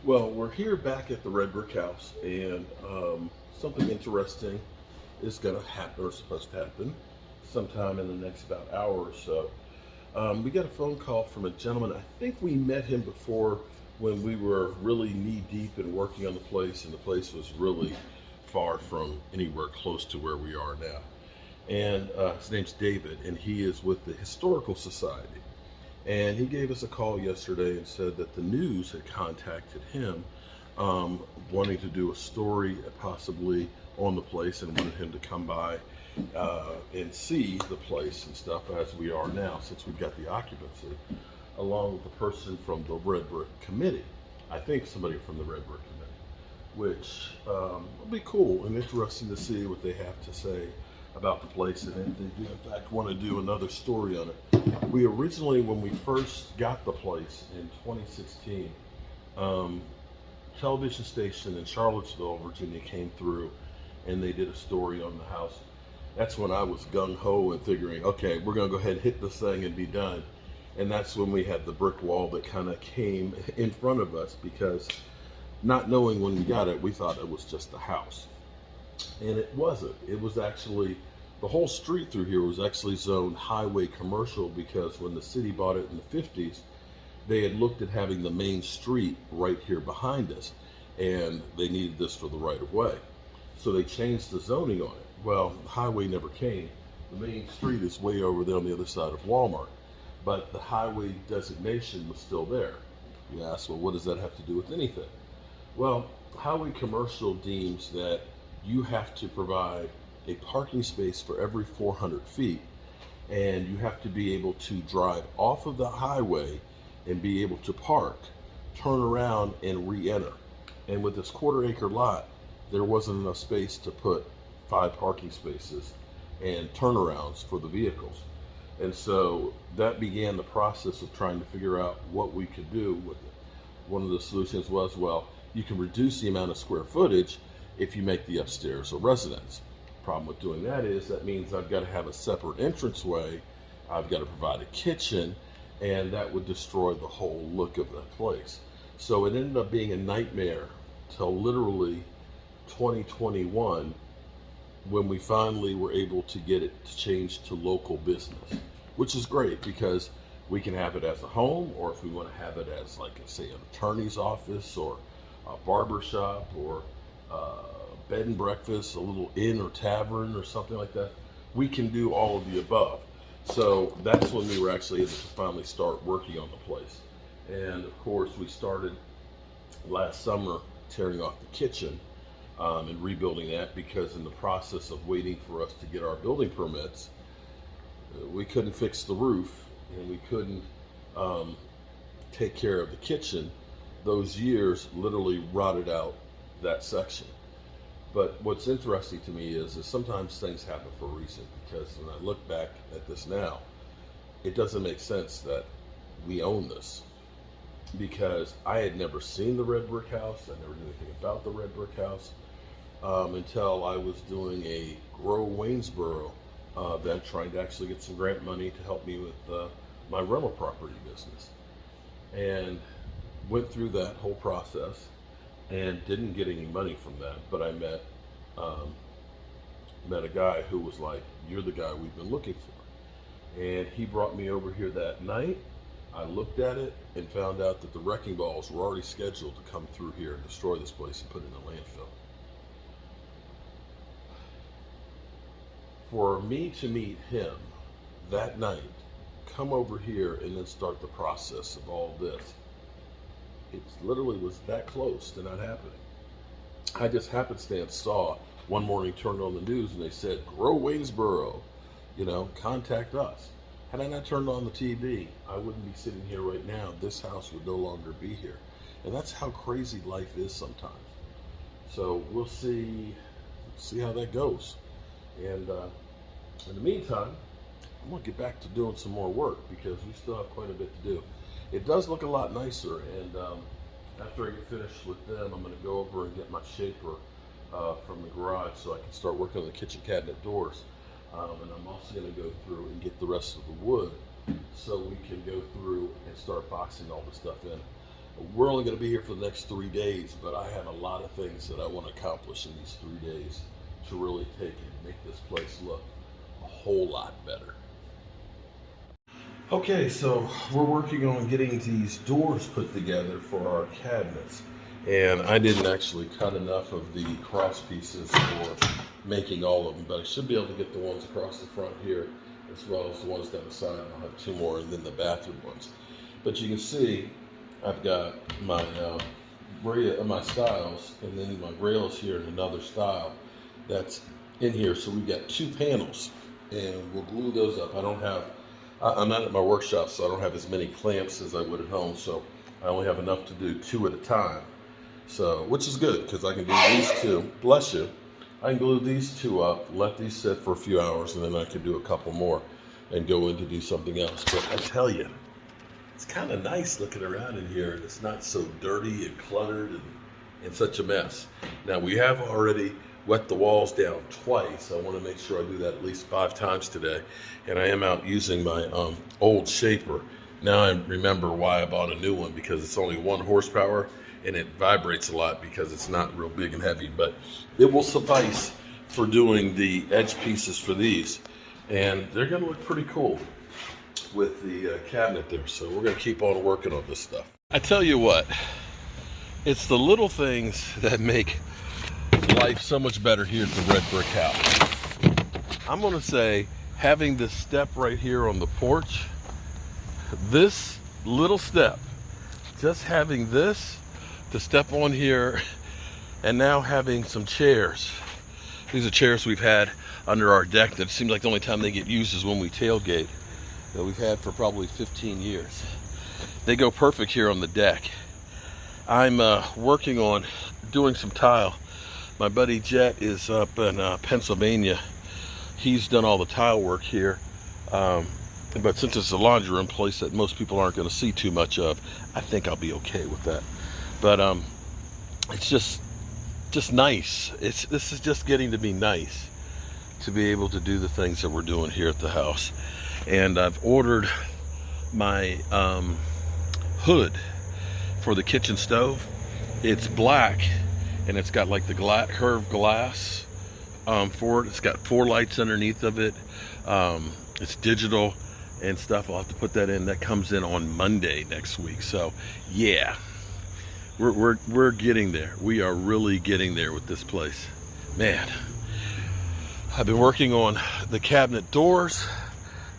Well, we're here back at the Red Brick House, and something interesting is going to happen, or supposed to happen, sometime in the next about hour or so. We got a phone call from a gentleman. I think we met him before when we were really knee deep in working on the place, and the place was really far from anywhere close to where we are now. And his name's David, and he is with the Historical Society. And he gave us a call yesterday and said that the news had contacted him, wanting to do a story possibly on the place, and wanted him to come by and see the place and stuff as we are now, since we've got the occupancy, along with the person from the Red Brick Committee. I think somebody from the Red Brick Committee, which will be cool and interesting to see what they have to say about the place, and if they do in fact want to do another story on it. We originally, when we first got the place in 2016, television station in Charlottesville, Virginia came through and they did a story on the house. That's when I was gung-ho and figuring, okay, we're gonna go ahead and hit this thing and be done. And that's when we had the brick wall that kind of came in front of us, because not knowing when we got it, we thought it was just a house. And it wasn't. It was actually, the whole street through here was actually zoned highway commercial, because when the city bought it in the 50s, they had looked at having the main street right here behind us, and they needed this for the right of way. So they changed the zoning on it. Well, the highway never came. The main street is way over there on the other side of Walmart, but the highway designation was still there. You ask, well, what does that have to do with anything? Well, highway commercial deems that you have to provide a parking space for every 400 feet, and you have to be able to drive off of the highway and be able to park, turn around, and re-enter. And with this quarter-acre lot, there wasn't enough space to put 5 parking spaces and turnarounds for the vehicles. And so that began the process of trying to figure out what we could do with it. One of the solutions was, well, you can reduce the amount of square footage if you make the upstairs a residence. Problem with doing that is that means I've got to have a separate entranceway, I've got to provide a kitchen, and that would destroy the whole look of the place. So it ended up being a nightmare till literally 2021, when we finally were able to get it to change to local business, which is great, because we can have it as a home, or if we want to have it as, like, say, an attorney's office or a barber shop or bed and breakfast, a little inn or tavern or something like that, we can do all of the above. So that's when we were actually able to finally start working on the place. And of course, we started last summer tearing off the kitchen and rebuilding that, because in the process of waiting for us to get our building permits, we couldn't fix the roof, and we couldn't take care of the kitchen. Those years literally rotted out that section. But what's interesting to me is sometimes things happen for a reason, because when I look back at this now, it doesn't make sense that we own this, because I had never seen the Red Brick House. I never knew anything about the Red Brick House until I was doing a Grow Waynesboro event, trying to actually get some grant money to help me with my rental property business, and went through that whole process and didn't get any money from that. But I met a guy who was like, "You're the guy we've been looking for," and he brought me over here that night. I looked at it and found out that the wrecking balls were already scheduled to come through here and destroy this place and put it in a landfill. For me to meet him that night, come over here, and then start the process of all this, it literally was that close to not happening. I just happenstance saw one morning, turned on the news, and they said, "Grow Waynesboro, contact us." Had I not turned on the TV, I wouldn't be sitting here right now. This house would no longer be here. And that's how crazy life is sometimes. So we'll see how that goes. And in the meantime, I'm gonna get back to doing some more work, because we still have quite a bit to do. It does look a lot nicer, and after I get finished with them, I'm gonna go over and get my shaper from the garage so I can start working on the kitchen cabinet doors. And I'm also going to go through and get the rest of the wood so we can go through and start boxing all the stuff in. We're only going to be here for the next 3 days, but I have a lot of things that I want to accomplish in these 3 days to really take and make this place look a whole lot better. Okay, so we're working on getting these doors put together for our cabinets. And I didn't actually cut enough of the cross pieces for making all of them, but I should be able to get the ones across the front here as well as the ones down the side. I'll have 2 more, and then the bathroom ones. But you can see I've got my my stiles, and then my rails here in another style that's in here. So we've got 2 panels, and we'll glue those up. I'm not at my workshop, so I don't have as many clamps as I would at home. So I only have enough to do 2 at a time. So, which is good, because I can do these 2, bless you. I can glue these 2 up, let these sit for a few hours, and then I can do a couple more and go in to do something else. But I tell you, it's kind of nice looking around in here, and it's not so dirty and cluttered and such a mess. Now, we have already wet the walls down twice. I want to make sure I do that at least 5 times today. And I am out using my old shaper. Now I remember why I bought a new one, because it's only 1 horsepower and it vibrates a lot because it's not real big and heavy, but it will suffice for doing the edge pieces for these. And they're going to look pretty cool with the cabinet there. So we're going to keep on working on this stuff. I tell you what, it's the little things that make life so much better here at the Red Brick House. I'm going to say having this step right here on the porch, this little step, just having this to step on here, and now having some chairs. These are chairs we've had under our deck that it seems like the only time they get used is when we tailgate, that we've had for probably 15 years. They go perfect here on the deck. I'm working on doing some tile. My buddy Jet is up in Pennsylvania. He's done all the tile work here. But since it's a laundry room place that most people aren't going to see too much of, I think I'll be okay with that. But it's just nice. This is just getting to be nice to be able to do the things that we're doing here at the house. And I've ordered my hood for the kitchen stove. It's black, and it's got like the curved glass for it. It's got 4 lights underneath of it. It's digital and stuff. I'll have to put that in. That comes in on Monday next week. So yeah, we're getting there. We are really getting there with this place, man. I've been working on the cabinet doors.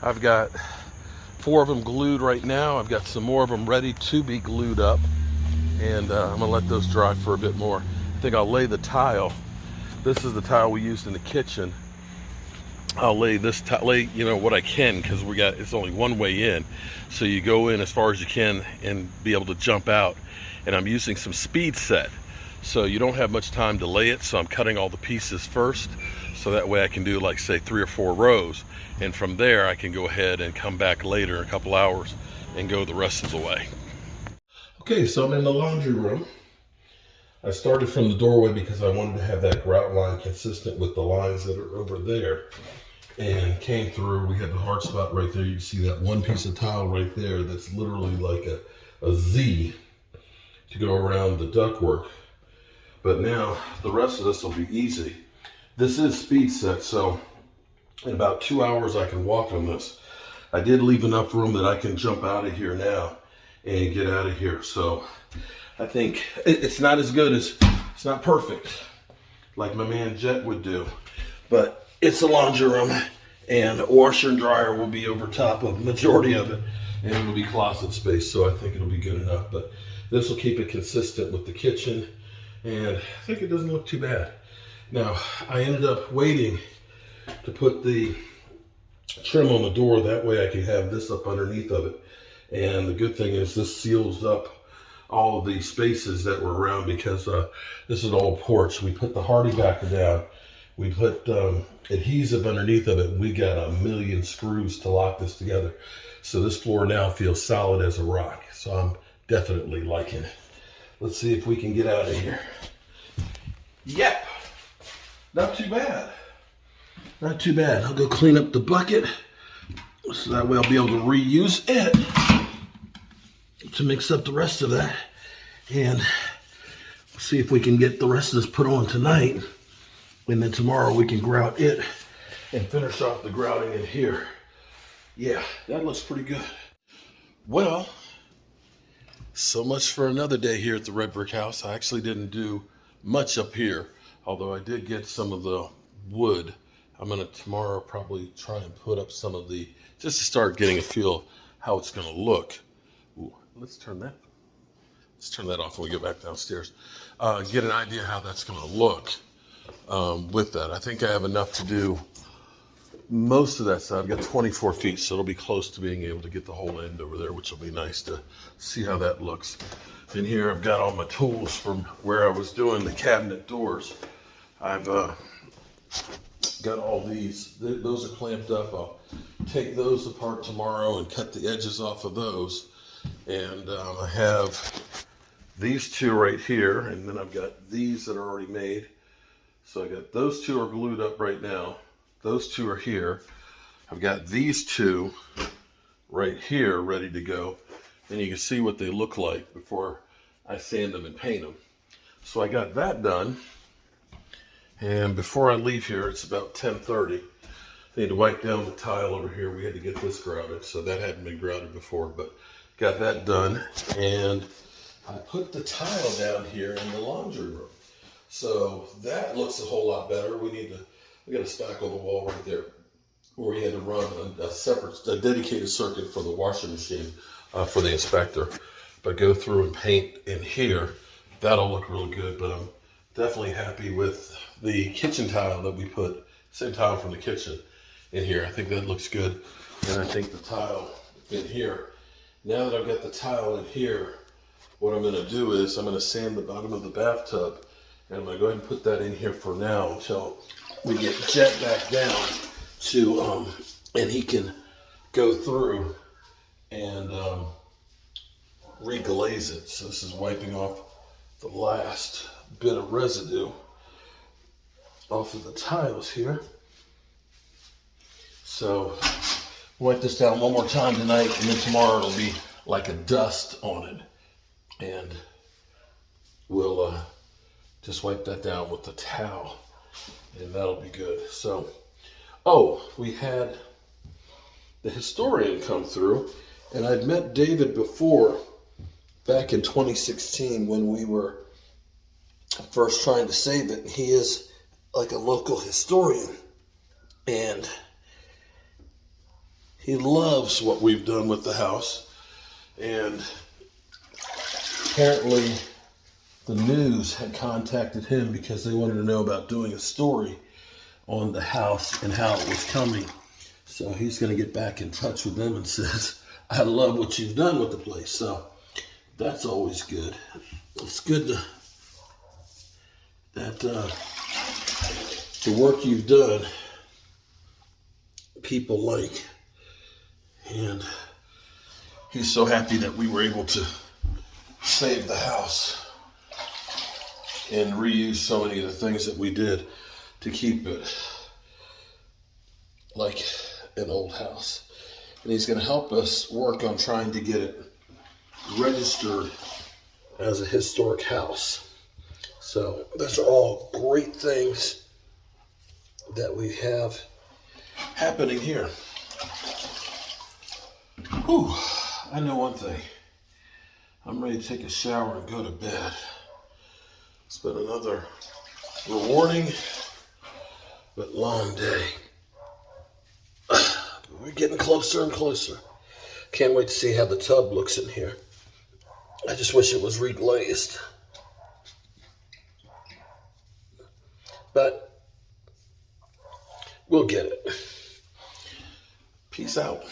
I've got 4 of them glued right now. I've got some more of them ready to be glued up, and I'm gonna let those dry for a bit more. I think I'll lay the tile. This is the tile we used in the kitchen. I'll lay this you know, what I can, because it's only one way in, so you go in as far as you can and be able to jump out. And I'm using some speed set, so you don't have much time to lay it, so I'm cutting all the pieces first, so that way I can do like say 3 or 4 rows, and from there I can go ahead and come back later in a couple hours and go the rest of the way. Okay, so I'm in the laundry room. I started from the doorway because I wanted to have that grout line consistent with the lines that are over there, and came through. We had the hard spot right there. You can see that one piece of tile right there that's literally like a Z to go around the ductwork. But now the rest of this will be easy. This is speed set, so in about 2 hours I can walk on this. I did leave enough room that I can jump out of here now and get out of here. So I think it's not as good as, it's not perfect like my man Jet would do, but it's a laundry room, and a washer and dryer will be over top of the majority of it, and it'll be closet space, so I think it'll be good enough. But this will keep it consistent with the kitchen, and I think it doesn't look too bad. Now, I ended up waiting to put the trim on the door, that way I could have this up underneath of it. And the good thing is this seals up all of the spaces that were around, because this is an old porch. We put the hardy backer down, we put adhesive underneath of it, and we got a million screws to lock this together. So this floor now feels solid as a rock. So I'm definitely liking it. Let's see if we can get out of here. Yep, not too bad. Not too bad. I'll go clean up the bucket, so that way I'll be able to reuse it to mix up the rest of that. And we'll see if we can get the rest of this put on tonight. And then tomorrow we can grout it and finish off the grouting in here. Yeah, that looks pretty good. Well, so much for another day here at the Red Brick House. I actually didn't do much up here, although I did get some of the wood. I'm gonna tomorrow probably try and put up some of the, just to start getting a feel how it's gonna look. Ooh, let's turn that off when we get back downstairs. Get an idea how that's gonna look with that. I think I have enough to do most of that side. I've got 24 feet, so it'll be close to being able to get the whole end over there, which will be nice to see how that looks. In here, I've got all my tools from where I was doing the cabinet doors. I've got all these. Those are clamped up. I'll take those apart tomorrow and cut the edges off of those. And I have these two right here, and then I've got these that are already made. So I got those two are glued up right now. Those two are here. I've got these two right here ready to go. And you can see what they look like before I sand them and paint them. So I got that done. And before I leave here, it's about 10:30. I need to wipe down the tile over here. We had to get this grouted, so that hadn't been grouted before, but got that done. And I put the tile down here in the laundry room. So that looks a whole lot better. We got a spackle on the wall right there where we had to run a dedicated circuit for the washing machine for the inspector. But go through and paint in here. That'll look really good, but I'm definitely happy with the kitchen tile that we put, same tile from the kitchen in here. I think that looks good. And I think the tile in here, now that I've got the tile in here, what I'm gonna do is I'm gonna sand the bottom of the bathtub, and I'm gonna go ahead and put that in here for now until we get Jet back down to, and he can go through and reglaze it. So this is wiping off the last bit of residue off of the tiles here. So wipe this down one more time tonight, and then tomorrow it'll be like a dust on it. And we'll just wipe that down with the towel, and that'll be good. So, oh, we had the historian come through, and I'd met David before back in 2016 when we were first trying to save it. He is like a local historian, and he loves what we've done with the house. And apparently the news had contacted him because they wanted to know about doing a story on the house and how it was coming. So he's going to get back in touch with them and says, I love what you've done with the place. So that's always good. It's good that the work you've done, people like. And he's so happy that we were able to save the house and reuse so many of the things that we did to keep it like an old house. And he's going to help us work on trying to get it registered as a historic house. So those are all great things that we have happening here. Whew, I know one thing. I'm ready to take a shower and go to bed. It's been another rewarding but long day. We're getting closer and closer. Can't wait to see how the tub looks in here. I just wish it was reglazed. But we'll get it. Peace out.